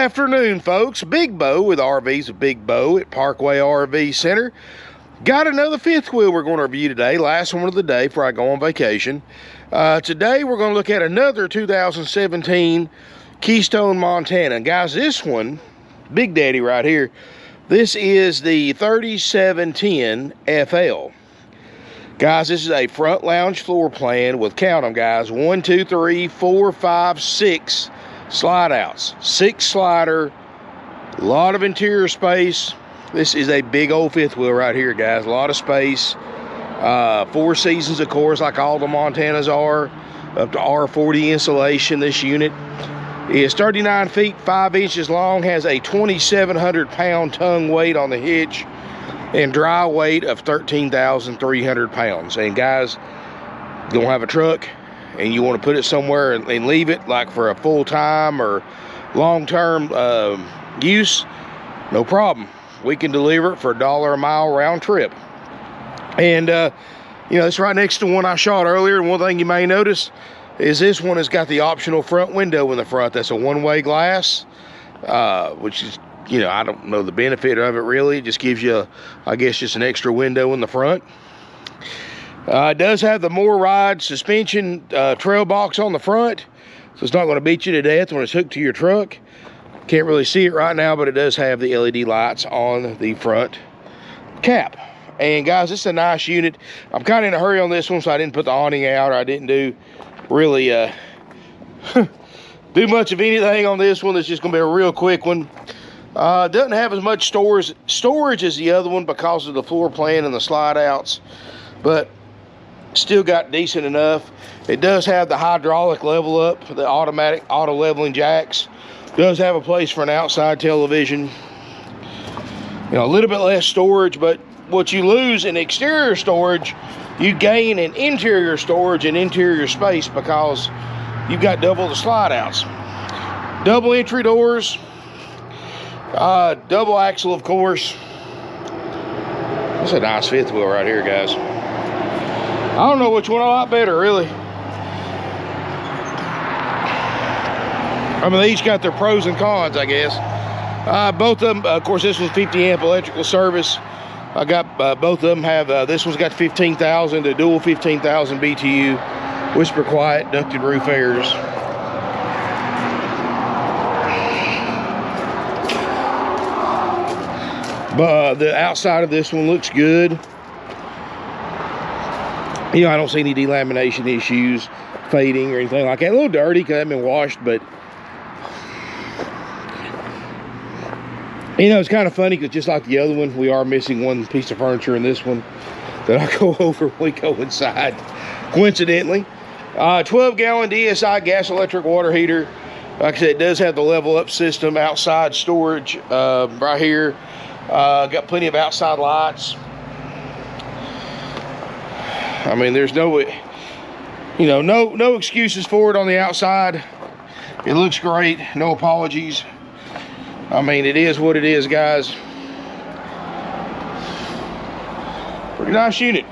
afternoon, folks. Big Bo with RVs with Big Bo at Parkway RV Center. Got another fifth wheel we're going to review today. Last one of the day before I go on vacation. Today we're going to look at another 2017 Keystone, Montana. Guys, this one, Big Daddy right here, this is the 3710 FL. Guys, this is a front lounge floor plan with, count them guys, 1, 2, 3, 4, 5, 6 slide outs. 6 slider, a lot of interior space. This is a big old fifth wheel right here, guys. A lot of space. 4 seasons, of course, like all the Montanas are. Up to R40 insulation. This unit is 39 feet, 5 inches long, has a 2,700 pound tongue weight on the hitch, and dry weight of 13,300 pounds. And guys, you don't have a truck and you want to put it somewhere and leave it like for a full-time or long-term use, no problem. We can deliver it for $1 a mile round trip. And you know, it's right next to one I shot earlier. And one thing you may notice is this one has got the optional front window in the front. That's a one-way glass, which is, you know, I don't know the benefit of it really. It just gives you, I guess, just an extra window in the front. It does have the More Ride suspension trail box on the front, so it's not going to beat you to death when it's hooked to your truck. Can't really see it right now, but it does have the LED lights on the front cap. And guys, this is a nice unit. I'm kind of in a hurry on this one, so I didn't put the awning out, or I didn't do really do much of anything on this one. It's just going to be a real quick one. Doesn't have as much storage as the other one because of the floor plan and the slide outs, but still got decent enough. It does have the hydraulic level up, the automatic auto leveling jacks. Does have a place for an outside television. You know, a little bit less storage, but what you lose in exterior storage, you gain in interior storage and interior space because you've got double the slide outs. Double entry doors, double axle, of course. That's a nice fifth wheel right here, guys. I don't know which one I like better, really. I mean, they each got their pros and cons, I guess. Both of them, of course, this one's 50 amp electrical service. I got both of them have, this one's got 15,000, the dual 15,000 BTU, whisper quiet, ducted roof airs. But the outside of this one looks good. You know, I don't see any delamination issues, fading or anything like that. A little dirty because it hasn't been washed, but you know, it's kind of funny because just like the other one, we are missing one piece of furniture in this one that I'll go over when we go inside, coincidentally. 12-gallon DSI gas electric water heater. Like I said, it does have the level up system, outside storage right here. Got plenty of outside lights. I mean, there's no, you know, no excuses for it on the outside. It looks great, no apologies. I mean, it is what it is, guys. Pretty nice unit.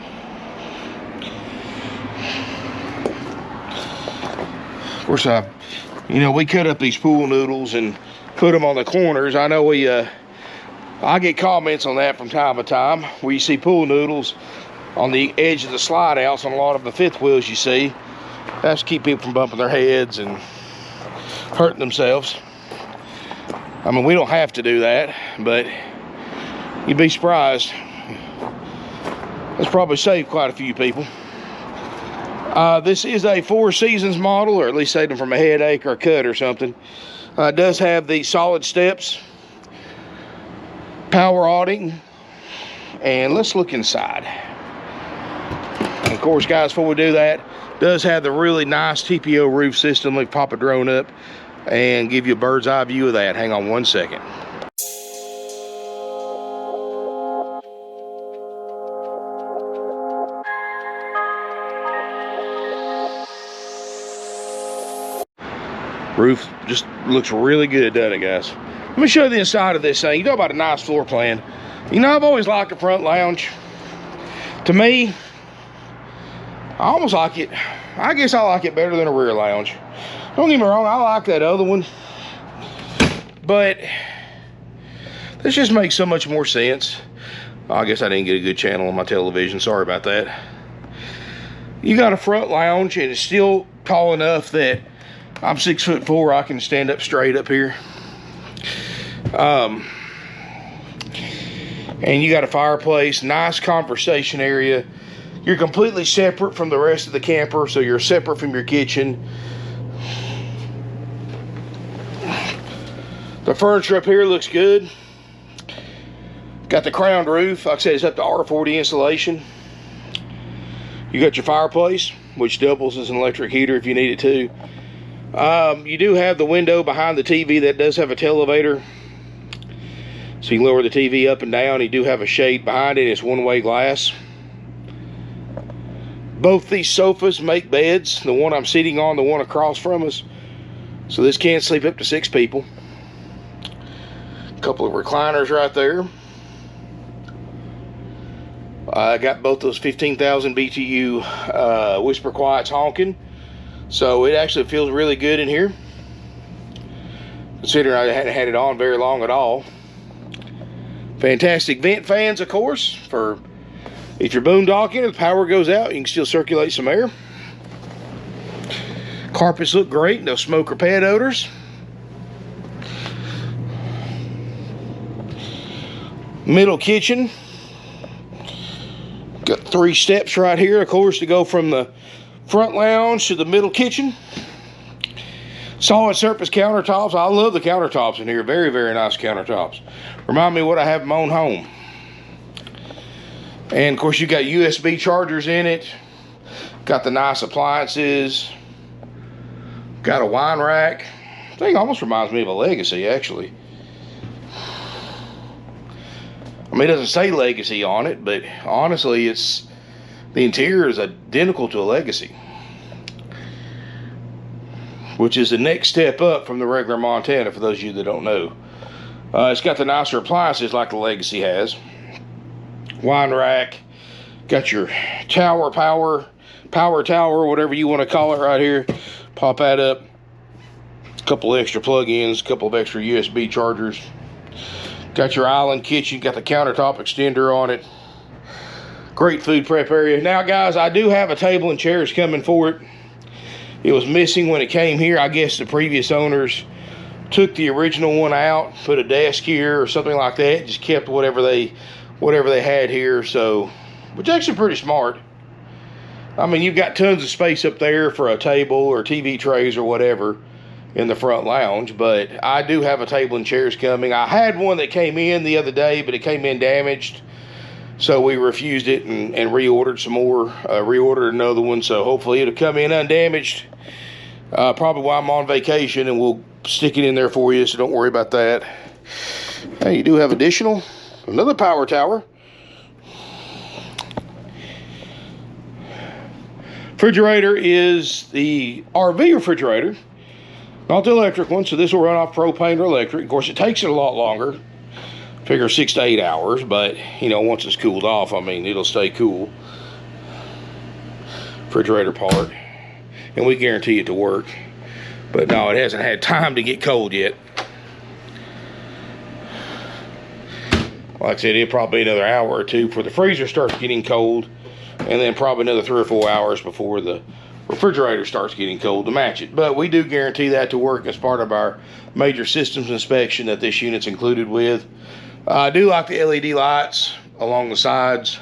Of course, you know, we cut up these pool noodles and put them on the corners. I know I get comments on that from time to time, where you see pool noodles on the edge of the slide outs on a lot of the fifth wheels you see. That's to keep people from bumping their heads and hurting themselves. I mean, we don't have to do that, but you'd be surprised. That's probably saved quite a few people. This is a 4 seasons model, or at least saved them from a headache or a cut or something. It does have the solid steps, power awning, and let's look inside. And of course, guys, before we do that, does have the really nice TPO roof system. Let me pop a drone up and give you a bird's eye view of that. Hang on one second. Roof just looks really good, doesn't it, guys? Let me show you the inside of this thing. You talk about a nice floor plan. You know, I've always liked the front lounge. To me, I almost like it. I guess I like it better than a rear lounge. Don't get me wrong, I like that other one. but this just makes so much more sense. I guess I didn't get a good channel on my television. Sorry about that. You got a front lounge, and it's still tall enough that I'm 6'4". I can stand up straight up here. And you got a fireplace, nice conversation area. You're completely separate from the rest of the camper, so you're separate from your kitchen. The furniture up here looks good. Got the crowned roof. Like I said, it's up to R40 insulation. You got your fireplace, which doubles as an electric heater if you need it to. You do have the window behind the TV that does have a televator. So you can lower the TV up and down. You do have a shade behind it. It's one-way glass. Both these sofas make beds. The one I'm sitting on, the one across from us. So this can sleep up to 6 people. A couple of recliners right there. I got both those 15,000 BTU Whisper Quiets honking. So it actually feels really good in here, considering I hadn't had it on very long at all. Fantastic vent fans, of course, for if you're boondocking and the power goes out, you can still circulate some air. Carpets look great, no smoke or pet odors. Middle kitchen. Got 3 steps right here, of course, to go from the front lounge to the middle kitchen. Solid surface countertops. I love the countertops in here. Very, very nice countertops. Remind me what I have in my own home. And of course, you got USB chargers in it. Got the nice appliances. Got a wine rack. I think it almost reminds me of a Legacy, actually. I mean, it doesn't say Legacy on it, but honestly, the interior is identical to a Legacy, which is the next step up from the regular Montana, for those of you that don't know. It's got the nicer appliances like the Legacy has. Wine rack. Got your power tower, whatever you want to call it right here. Pop that up. A couple extra plug-ins, a couple of extra USB chargers. Got your island kitchen, got the countertop extender on it. Great food prep area. Now, guys, I do have a table and chairs coming for it. It was missing when it came here. I guess the previous owners took the original one out, put a desk here or something like that. Just kept whatever they had here. So, which is actually pretty smart. I mean, you've got tons of space up there for a table or TV trays or whatever in the front lounge, but I do have a table and chairs coming. I had one that came in the other day, but it came in damaged, so we refused it and reordered some more. Reordered another one, so hopefully it'll come in undamaged. Probably while I'm on vacation, and we'll stick it in there for you, so don't worry about that. Hey, you do have another power tower. Refrigerator is the RV refrigerator, not the electric one, so this will run off propane or electric. Of course, it takes it a lot longer. Figure 6 to 8 hours, but, you know, once it's cooled off, I mean, it'll stay cool. Refrigerator part. And we guarantee it to work. But no, it hasn't had time to get cold yet. Like I said, it'll probably be another hour or two before the freezer starts getting cold. And then probably another 3 or 4 hours before the refrigerator starts getting cold to match it. But we do guarantee that to work as part of our major systems inspection that this unit's included with. I do like the LED lights along the sides,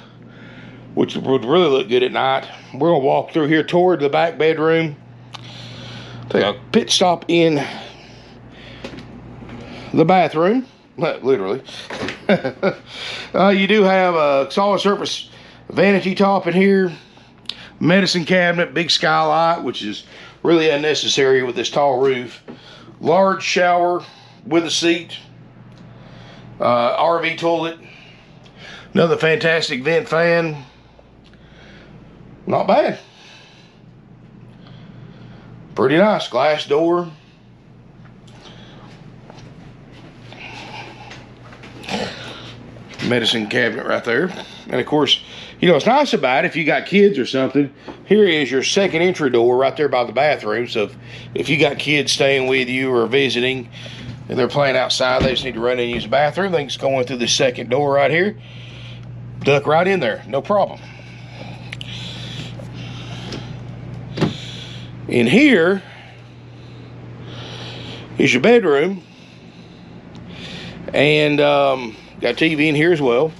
which would really look good at night. We're going to walk through here toward the back bedroom. Take a pit stop in the bathroom, literally. You do have a solid surface vanity top in here. Medicine cabinet, big skylight, which is really unnecessary with this tall roof. Large shower with a seat. RV toilet. Another fantastic vent fan. Not bad. Pretty nice. Glass door. Medicine cabinet right there. And of course, you know what's nice about it, if you got kids or something, here is your second entry door right there by the bathroom. So if you got kids staying with you or visiting, and they're playing outside, they just need to run in and use the bathroom, they can just go in through the second door right here, duck right in there, no problem. In here is your bedroom, and got a TV in here as well.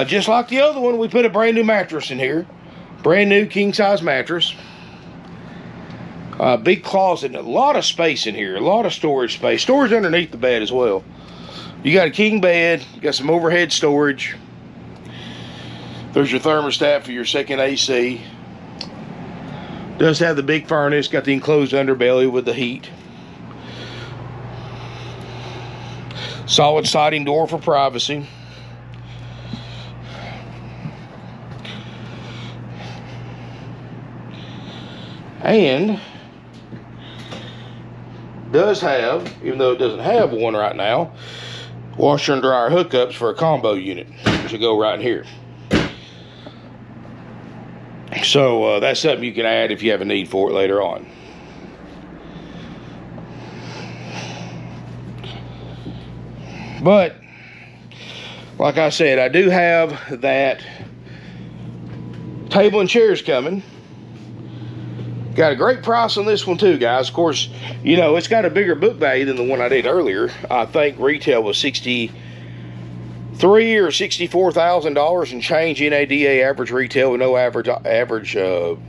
Just like the other one, we put a brand new mattress in here, brand new king size mattress. Big closet, a lot of space in here, a lot of storage space. Storage underneath the bed as well. You got a king bed, you got some overhead storage. There's your thermostat for your second AC. Does have the big furnace, got the enclosed underbelly with the heat. Solid sliding door for privacy. And does have, even though it doesn't have one right now, washer and dryer hookups for a combo unit, which will go right in here. So that's something you can add if you have a need for it later on. But like I said, I do have that table and chairs coming. Got a great price on this one too, guys. Of course, you know, it's got a bigger book value than the one I did earlier. I think retail was $63,000 or $64,000 and change. NADA average retail with no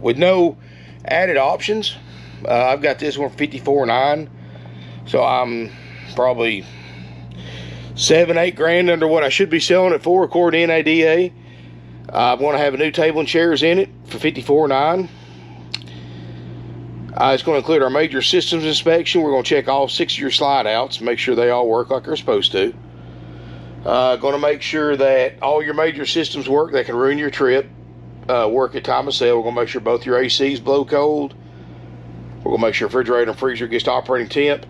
with no added options. I've got this one for $54,900, so I'm probably $7-8 grand under what I should be selling it for according to NADA. I want to have a new table and chairs in it for $54,900. It's going to include our major systems inspection. We're going to check all 6 of your slide outs, make sure they all work like they're supposed to. Going to make sure that all your major systems work that can ruin your trip, work at time of sale. We're going to make sure both your ACs blow cold. We're going to make sure refrigerator and freezer gets to operating temp.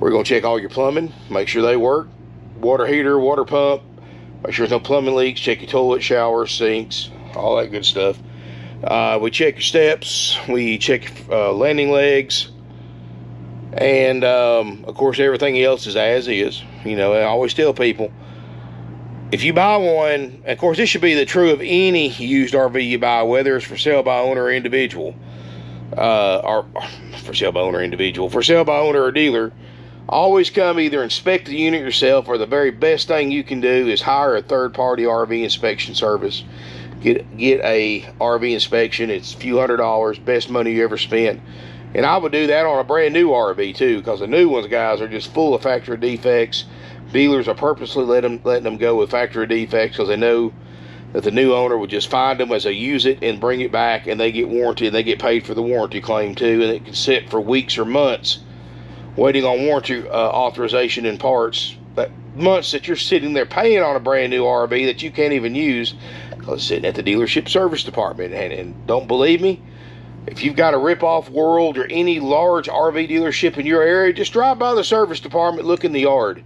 We're going to check all your plumbing, make sure they work. Water heater, water pump, make sure there's no plumbing leaks. Check your toilet, shower, sinks, all that good stuff. We check your steps, we check landing legs, and of course everything else is as is. You know, I always tell people, if you buy one, and of course this should be the true of any used RV you buy, whether it's for sale by owner or individual, or for sale by owner or individual, for sale by owner or dealer, always come either inspect the unit yourself, or the very best thing you can do is hire a third-party RV inspection service. Get a RV inspection. It's a few $100, best money you ever spent. And I would do that on a brand new RV too, because the new ones, guys, are just full of factory defects. Dealers are purposely letting them go with factory defects because they know that the new owner would just find them as they use it and bring it back, and they get warranty and they get paid for the warranty claim too, and it can sit for weeks or months waiting on warranty authorization and parts. But months that you're sitting there paying on a brand new RV that you can't even use because it's sitting at the dealership service department. And don't believe me, if you've got a rip-off World or any large RV dealership in your area, just drive by the service department, look in the yard.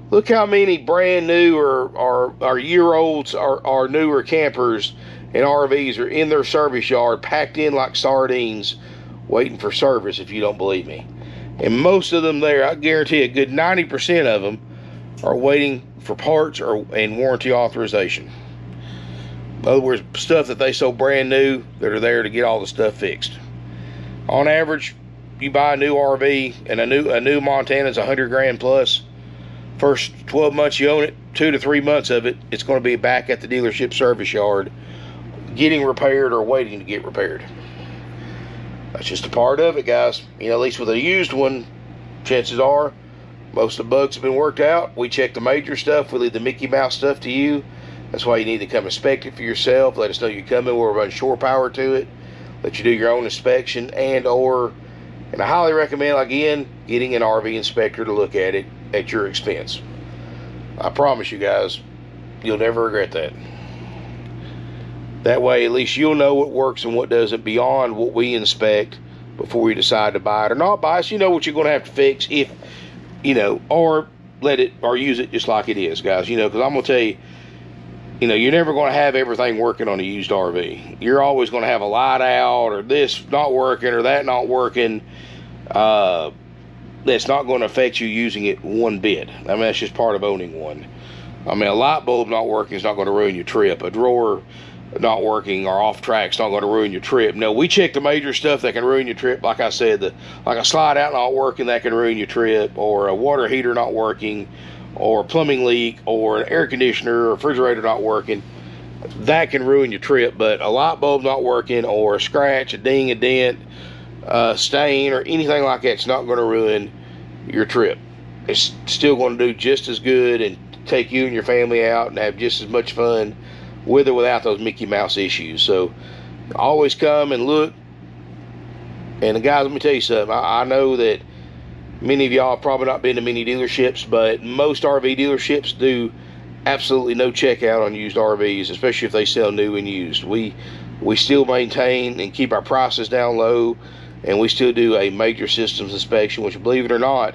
Look how many brand new or year-olds or newer campers and RVs are in their service yard, packed in like sardines, waiting for service, if you don't believe me. And most of them there, I guarantee a good 90% of them are waiting for parts and warranty authorization. In other words, stuff that they sold brand new that are there to get all the stuff fixed. On average, you buy a new RV, and a new Montana is $100 grand plus. First 12 months you own it, 2 to 3 months of it, it's going to be back at the dealership service yard, getting repaired or waiting to get repaired. That's just a part of it, guys. You know, at least with a used one, chances are most of the bugs have been worked out. We check the major stuff. We leave the Mickey Mouse stuff to you. That's why you need to come inspect it for yourself. Let us know you're coming. We'll run shore power to it. Let you do your own inspection, and I highly recommend, again, getting an RV inspector to look at it at your expense. I promise you guys, you'll never regret that. That way, at least you'll know what works and what doesn't beyond what we inspect before you decide to buy it or not buy it. So you know what you're going to have to fix, if, you know, or let it, or use it just like it is, guys. You know, because I'm going to tell you, you know, you're never going to have everything working on a used RV. You're always going to have a light out, or this not working, or that not working. that's not going to affect you using it one bit. I mean, that's just part of owning one. I mean, a light bulb not working is not going to ruin your trip. A drawer not working or off track is not going to ruin your trip. No, we check the major stuff that can ruin your trip. Like I said, like a slide out not working, that can ruin your trip, or a water heater not working, or a plumbing leak, or an air conditioner or refrigerator not working. That can ruin your trip. But a light bulb not working, or a scratch, a ding, a dent, stain, or anything like that, it's not going to ruin your trip. It's still going to do just as good and take you and your family out and have just as much fun with or without those Mickey Mouse issues. So always come and look. And guys, let me tell you something. I know that many of y'all have probably not been to many dealerships, but most RV dealerships do absolutely no checkout on used RVs, especially if they sell new and used. We still maintain and keep our prices down low, and we still do a major systems inspection, which, believe it or not,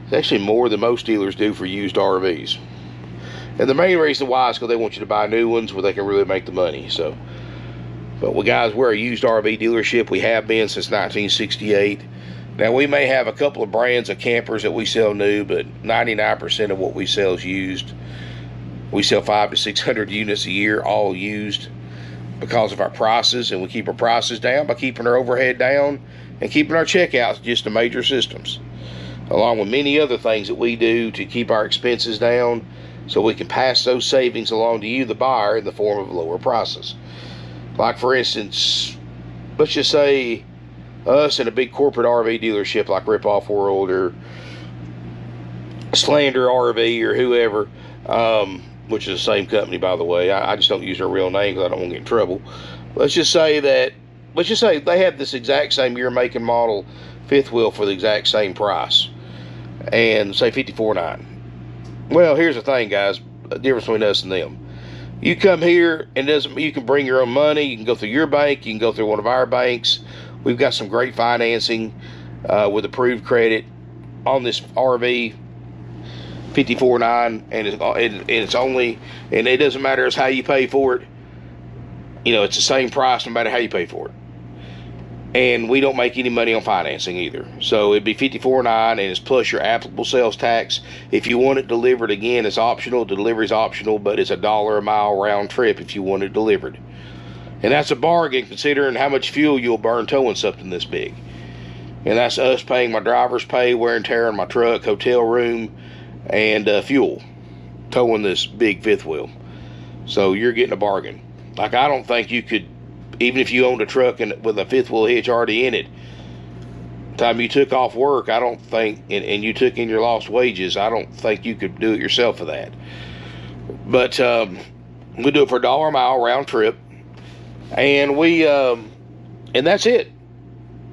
is actually more than most dealers do for used RVs. And the main reason why is because they want you to buy new ones where they can really make the money. So, but guys, we're a used RV dealership. We have been since 1968. Now, we may have a couple of brands of campers that we sell new, but 99% of what we sell is used. We sell 500 to 600 units a year, all used, because of our prices, and we keep our prices down by keeping our overhead down and keeping our checkouts just to major systems, along with many other things that we do to keep our expenses down so we can pass those savings along to you, the buyer, in the form of lower prices. Like, for instance, let's just say us and a big corporate RV dealership like Rip Off World or Slander RV or whoever, which is the same company, by the way. I just don't use their real name because I don't want to get in trouble. Let's just say they have this exact same year, make, and model fifth wheel for the exact same price, and say $54,900. Well, here's the thing, guys, the difference between us and them. You come here, and you can bring your own money. You can go through your bank. You can go through one of our banks. We've got some great financing with approved credit on this RV, $54,900, and it's only, and it doesn't matter as how you pay for it. You know, it's the same price no matter how you pay for it. And we don't make any money on financing either. So it'd be $54,900, and it's plus your applicable sales tax. If you want it delivered, again, it's optional. Delivery's optional, but it's $1 a mile round trip if you want it delivered. And that's a bargain considering how much fuel you'll burn towing something this big. And that's us paying my driver's pay, wear and tear on my truck, hotel room, and fuel, towing this big fifth wheel. So you're getting a bargain. Like, I don't think you could, even if you owned a truck with a fifth wheel hitch already in it, the time you took off work, I don't think, and you took in your lost wages, I don't think you could do it yourself for that. But we do it for $1 a mile round trip, and and that's it.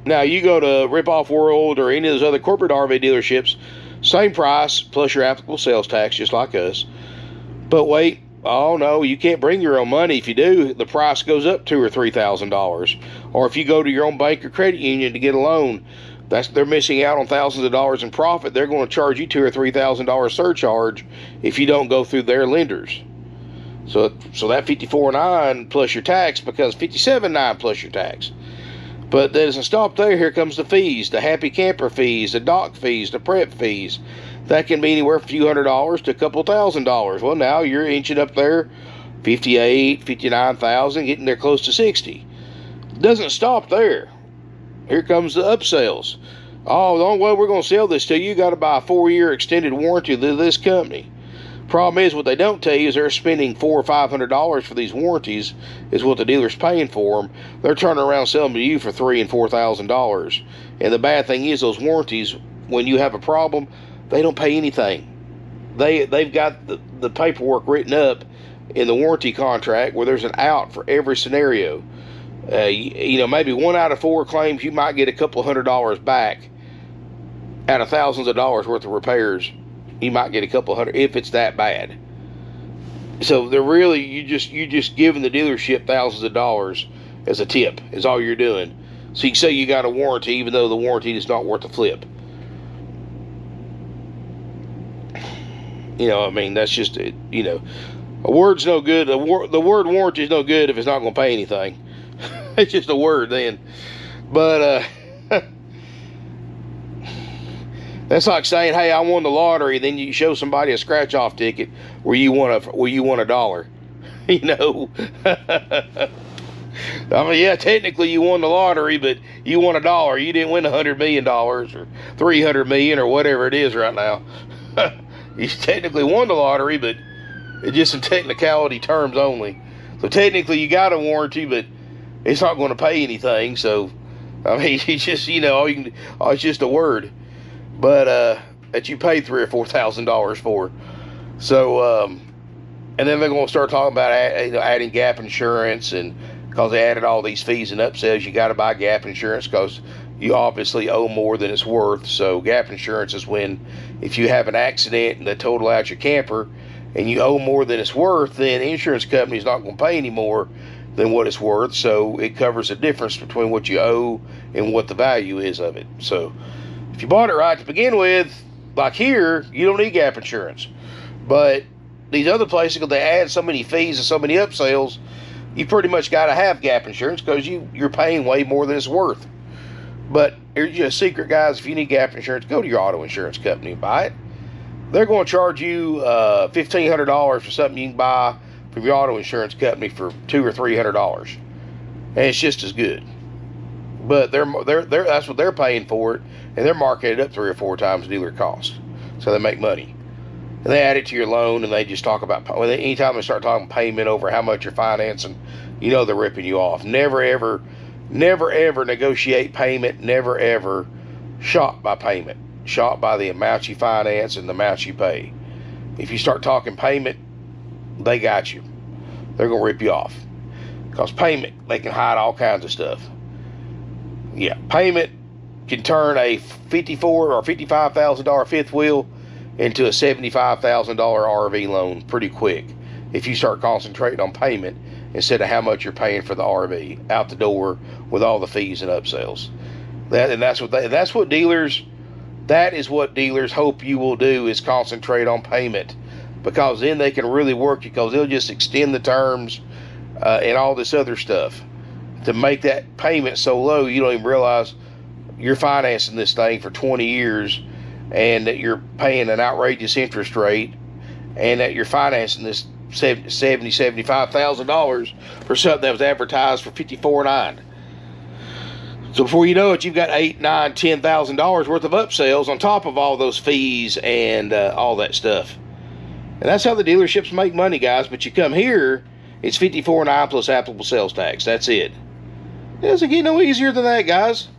Now, you go to Rip Off World or any of those other corporate RV dealerships, same price plus your applicable sales tax, just like us. But wait, oh no, you can't bring your own money. If you do, the price goes up $2,000 or $3,000. Or if you go to your own bank or credit union to get a loan, they're missing out on thousands of dollars in profit. They're going to charge you $2,000 or $3,000 surcharge if you don't go through their lenders. So that $54,900 plus your tax becomes $57,900 plus your tax. But that doesn't stop there. Here comes the fees, the happy camper fees, the dock fees, the prep fees. That can be anywhere from a few $100s to a couple $1,000s. Well, now you're inching up there, $58,000, $59,000, getting there close to $60,000. Doesn't stop there. Here comes the upsells. Oh, the only way we're going to sell this to you, you got to buy a 4-year extended warranty with this company. Problem is, what they don't tell you is they're spending $400 or $500 for these warranties, is what the dealer's paying for them. They're turning around selling them to you for $3,000 and $4,000. And the bad thing is, those warranties, when you have a problem, they don't pay anything. They've got the paperwork written up in the warranty contract where there's an out for every scenario. You know, maybe 1 out of 4 claims you might get a couple $100 back out of thousands of dollars worth of repairs. You might get a couple $100 if it's that bad. So they're really, you just giving the dealership thousands of dollars as a tip is all you're doing. So you can say you got a warranty even though the warranty is not worth a flip. You know, I mean, that's just, you know, a word's no good. The word warranty is no good if it's not going to pay anything. It's just a word then. But That's like saying, hey, I won the lottery, then you show somebody a scratch-off ticket where you won a dollar. You know? I mean, yeah, technically you won the lottery, but you won a dollar. You didn't win $100 million or $300 million or whatever it is right now. You technically won the lottery, but it's just in technicality terms only. So technically you got a warranty, but it's not going to pay anything. So, I mean, it's just, you know, it's just a word. But that you paid $3,000 or $4,000 for. So, and then they're going to start talking about adding gap insurance, and because they added all these fees and upsells, you got to buy gap insurance because you obviously owe more than it's worth. So gap insurance is when if you have an accident and they total out your camper and you owe more than it's worth, then the insurance company's not going to pay any more than what it's worth. So it covers the difference between what you owe and what the value is of it. So if you bought it right to begin with, like here, you don't need gap insurance. But these other places, because they add so many fees and so many upsells, you pretty much got to have gap insurance because you're paying way more than it's worth. But here's just a secret, guys. If you need gap insurance, go to your auto insurance company and buy it. They're going to charge you $1,500 for something you can buy from your auto insurance company for $200 or $300, and it's just as good. But that's what they're paying for it, and they're marking it up 3 or 4 times dealer cost, so they make money. And they add it to your loan, and they just talk about, anytime they start talking payment over how much you're financing, you know they're ripping you off. Never ever negotiate payment. Never ever shop by payment. Shop by the amount you finance and the amount you pay. If you start talking payment, they got you. They're going to rip you off. Because payment, they can hide all kinds of stuff. Yeah, payment can turn a $54,000 or $55,000 fifth wheel into a $75,000 RV loan pretty quick if you start concentrating on payment instead of how much you're paying for the RV out the door with all the fees and upsells. That is what dealers hope you will do, is concentrate on payment, because then they can really work you, because they'll just extend the terms and all this other stuff to make that payment so low you don't even realize you're financing this thing for 20 years and that you're paying an outrageous interest rate and that you're financing this $75,000 for something that was advertised for $54,900. So before you know it, you've got $8,000, $9,000, $10,000 worth of upsells on top of all those fees and all that stuff. And that's how the dealerships make money, guys. But you come here, it's $54,900 plus applicable sales tax. That's it. It doesn't get no easier than that, guys.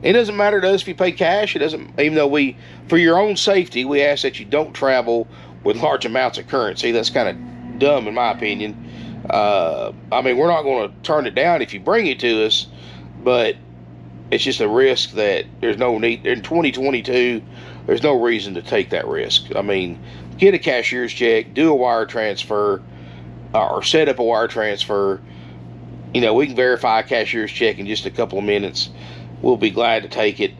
It doesn't matter to us if you pay cash. It doesn't, even though for your own safety, we ask that you don't travel with large amounts of currency. That's kind of dumb in my opinion. I mean, we're not going to turn it down if you bring it to us, but it's just a risk that there's no need. In 2022, there's no reason to take that risk. I mean, get a cashier's check, do a wire transfer, or set up a wire transfer. You know, we can verify a cashier's check in just a couple of minutes. We'll be glad to take it.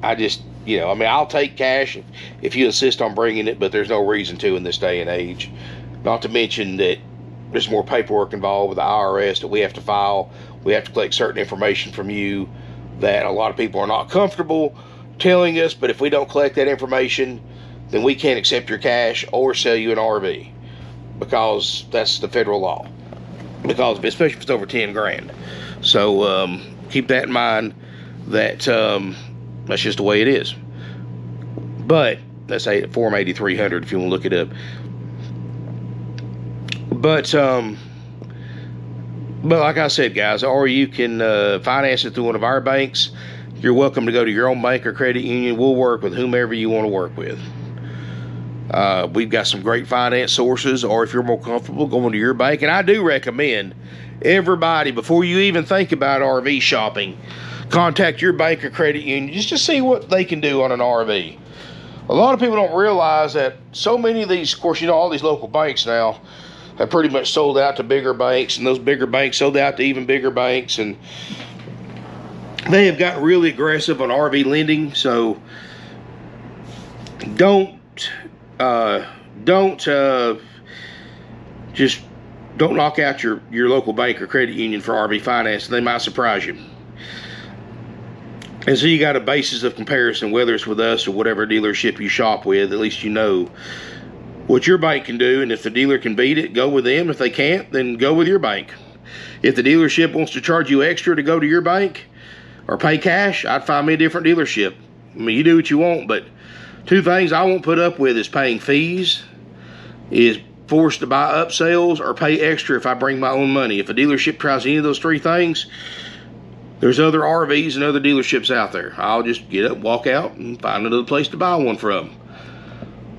I just, I mean, I'll take cash if you insist on bringing it, but there's no reason to in this day and age. Not to mention that there's more paperwork involved with the IRS that we have to file. We have to collect certain information from you that a lot of people are not comfortable telling us, but if we don't collect that information, then we can't accept your cash or sell you an RV, because that's the federal law, because especially if it's over 10 grand. So keep that in mind, that that's just the way it is. But that's Form 8300 if you want to look it up. But like I said, guys, or you can finance it through one of our banks. You're welcome to go to your own bank or credit union. We'll work with whomever you want to work with. We've got some great finance sources, or if you're more comfortable going to your bank, and I do recommend everybody, before you even think about RV shopping, contact your bank or credit union just to see what they can do on an RV. A lot of people don't realize that so many of these, of course, all these local banks now have pretty much sold out to bigger banks, and those bigger banks sold out to even bigger banks, and they have gotten really aggressive on RV lending. So don't knock out your local bank or credit union for RV finance. They might surprise you. And so you got a basis of comparison, whether it's with us or whatever dealership you shop with. At least you know what your bank can do, and if the dealer can beat it, go with them. If they can't, then go with your bank. If the dealership wants to charge you extra to go to your bank or pay cash, I'd find me a different dealership. I mean, you do what you want, but two things I won't put up with is paying fees, is forced to buy upsells, or pay extra if I bring my own money. If a dealership tries any of those three things, there's other RVs and other dealerships out there. I'll just get up, walk out, and find another place to buy one from.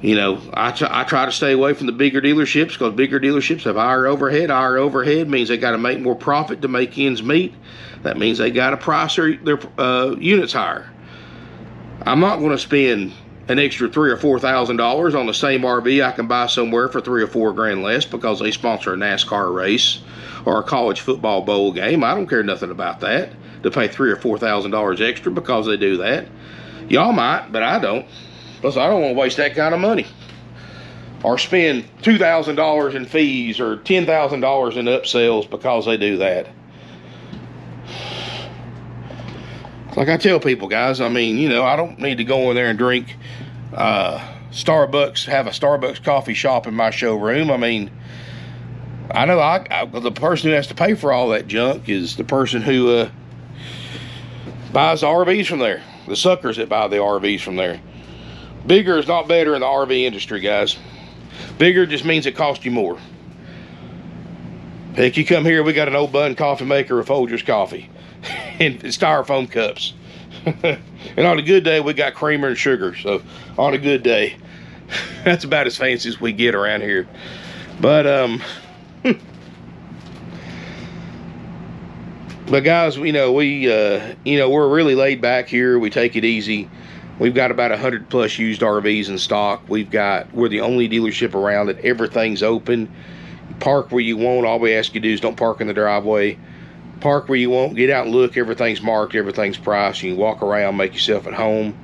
You know, I try to stay away from the bigger dealerships, because bigger dealerships have higher overhead. Higher overhead means they got to make more profit to make ends meet. That means they got to price their units higher. I'm not going to spend an extra $3,000 or $4,000 on the same RV I can buy somewhere for $3 or $4 grand less because they sponsor a NASCAR race or a college football bowl game. I don't care nothing about that, to pay $3,000 or $4,000 extra because they do that. Y'all might, but I don't. Plus, I don't want to waste that kind of money, or spend $2,000 in fees or $10,000 in upsells because they do that. Like I tell people, guys, I mean, you know, I don't need to go in there and drink Starbucks, have a Starbucks coffee shop in my showroom. I mean, I know the person who has to pay for all that junk is the person who buys the RVs from there, the suckers that buy the RVs from there. Bigger is not better in the RV industry, guys. Bigger just means it costs you more. Heck, you come here, we got an old bun coffee maker with Folgers coffee and styrofoam cups. And on a good day, we got creamer and sugar. So on a good day, that's about as fancy as we get around here. But but guys, you know, we're really laid back here. We take it easy. We've got about 100 plus used RVs in stock. We're the only dealership around that everything's open. Park where you want. All we ask you to do is don't park in the driveway. Park where you want. Get out and look. Everything's marked. Everything's priced. You can walk around, make yourself at home.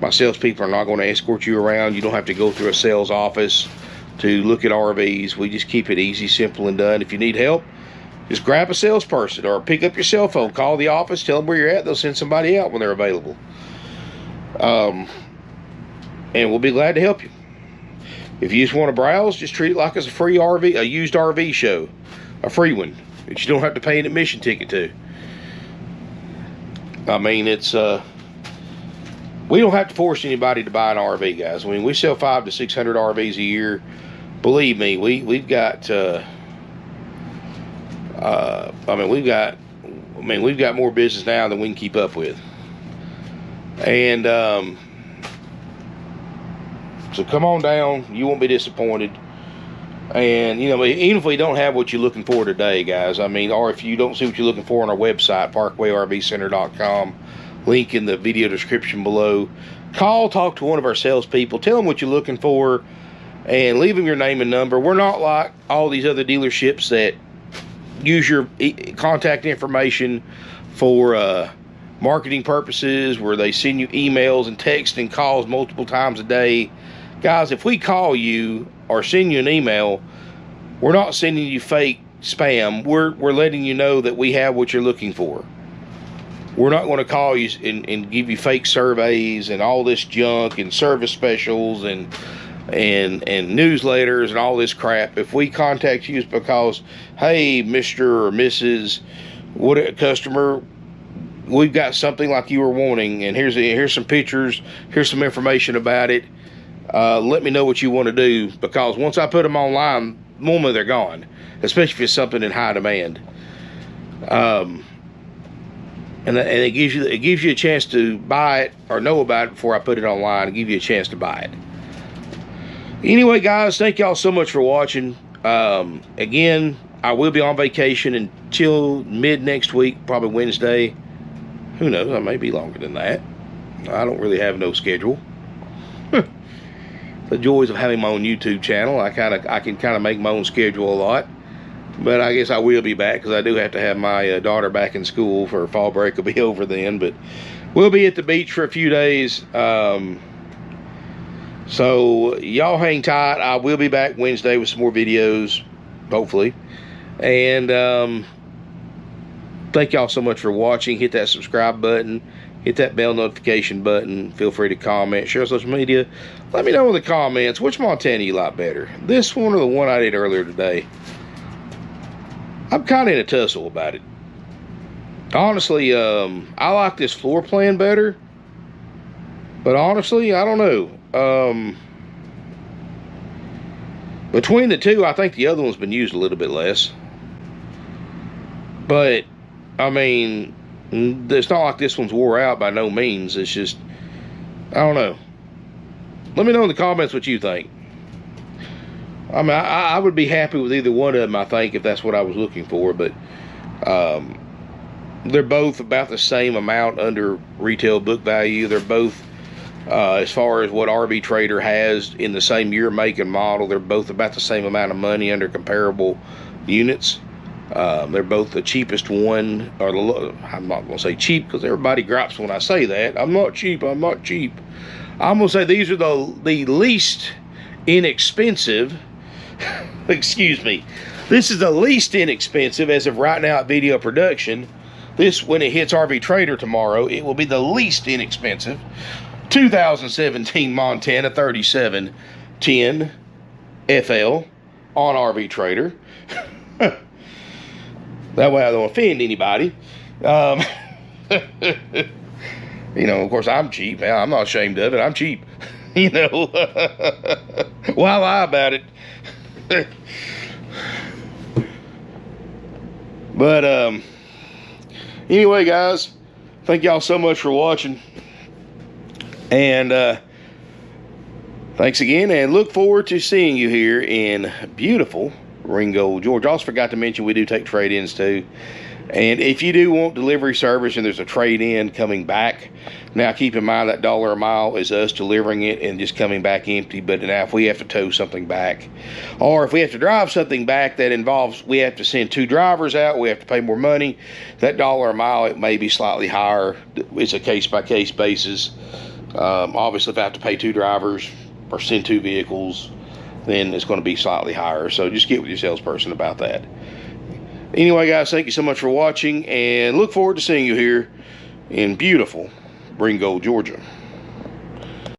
My salespeople are not going to escort you around. You don't have to go through a sales office to look at RVs. We just keep it easy, simple, and done. If you need help, just grab a salesperson or pick up your cell phone. Call the office. Tell them where you're at. They'll send somebody out when they're available. And we'll be glad to help you. If you just want to browse, just treat it like it's a free RV, a used RV show, a free one that you don't have to pay an admission ticket to. I mean, it's we don't have to force anybody to buy an RV, guys. I mean, we sell 500 to 600 RVs a year. Believe me, we've got we've got more business now than we can keep up with. And so come on down, you won't be disappointed. And you know, even if we don't have what you're looking for today, guys, I mean, or if you don't see what you're looking for on our website, parkwayrvcenter.com, link in the video description below. Call, talk to one of our salespeople, tell them what you're looking for, and leave them your name and number. We're not like all these other dealerships that use your contact information for marketing purposes, where they send you emails and text and calls multiple times a day. Guys, if we call you or send you an email, we're not sending you fake spam. We're letting you know that we have what you're looking for. We're not going to call you and give you fake surveys and all this junk and service specials and newsletters and all this crap. If we contact you, it's because, hey, Mr. or Mrs. what a customer, we've got something like you were wanting, and here's some pictures, here's some information about it. Let me know what you want to do, because once I put them online, normally they're gone, especially if it's something in high demand. And it gives you a chance to buy it or know about it before I put it online, and give you a chance to buy it. Anyway, guys, thank y'all so much for watching. Again, I will be on vacation until mid next week, probably Wednesday. Who knows? I may be longer than that. I don't really have no schedule. The joys of having my own YouTube channel. I can kind of make my own schedule a lot. But I guess I will be back, because I do have to have my daughter back in school for fall break. Will be over then. But we'll be at the beach for a few days. So y'all hang tight. I will be back Wednesday with some more videos, hopefully. And thank y'all so much for watching. Hit that subscribe button. hit that bell notification button. Feel free to comment, share social media. Let me know in the comments which Montana you like better, this one or the one I did earlier today. I'm kind of in a tussle about it. Honestly, I like this floor plan better, but honestly, I don't know. Between the two, I think the other one's been used a little bit less. But, I mean, it's not like this one's wore out by no means. It's just, I don't know. Let me know in the comments what you think. I mean, I would be happy with either one of them, I think, if that's what I was looking for. But they're both about the same amount under retail book value. They're both, as far as what RV Trader has in the same year, make, and model, they're both about the same amount of money under comparable units. They're both the cheapest one, or I'm not going to say cheap because everybody gripes when I say that. I'm not cheap, I'm not cheap. I'm going to say these are the least inexpensive. Excuse me. This is the least inexpensive as of right now at video production. This, when it hits RV Trader tomorrow, it will be the least inexpensive 2017 Montana 3710 FL on RV Trader. That way I don't offend anybody. You know, of course, I'm cheap. I'm not ashamed of it. I'm cheap. You know. Why lie about it? But anyway, guys, thank y'all so much for watching. And thanks again, and look forward to seeing you here in beautiful Ringgold, Georgia. I also forgot to mention we do take trade-ins too. And if you do want delivery service and there's a trade-in coming back, now keep in mind that $1 a mile is us delivering it and just coming back empty. But now if we have to tow something back, or if we have to drive something back that involves we have to send 2 drivers out, we have to pay more money, that $1 a mile, it may be slightly higher. It's a case-by-case basis. Obviously, if I have to pay 2 drivers or send 2 vehicles, then it's going to be slightly higher. So just get with your salesperson about that. Anyway, guys, thank you so much for watching, and look forward to seeing you here in beautiful Ringgold, Georgia.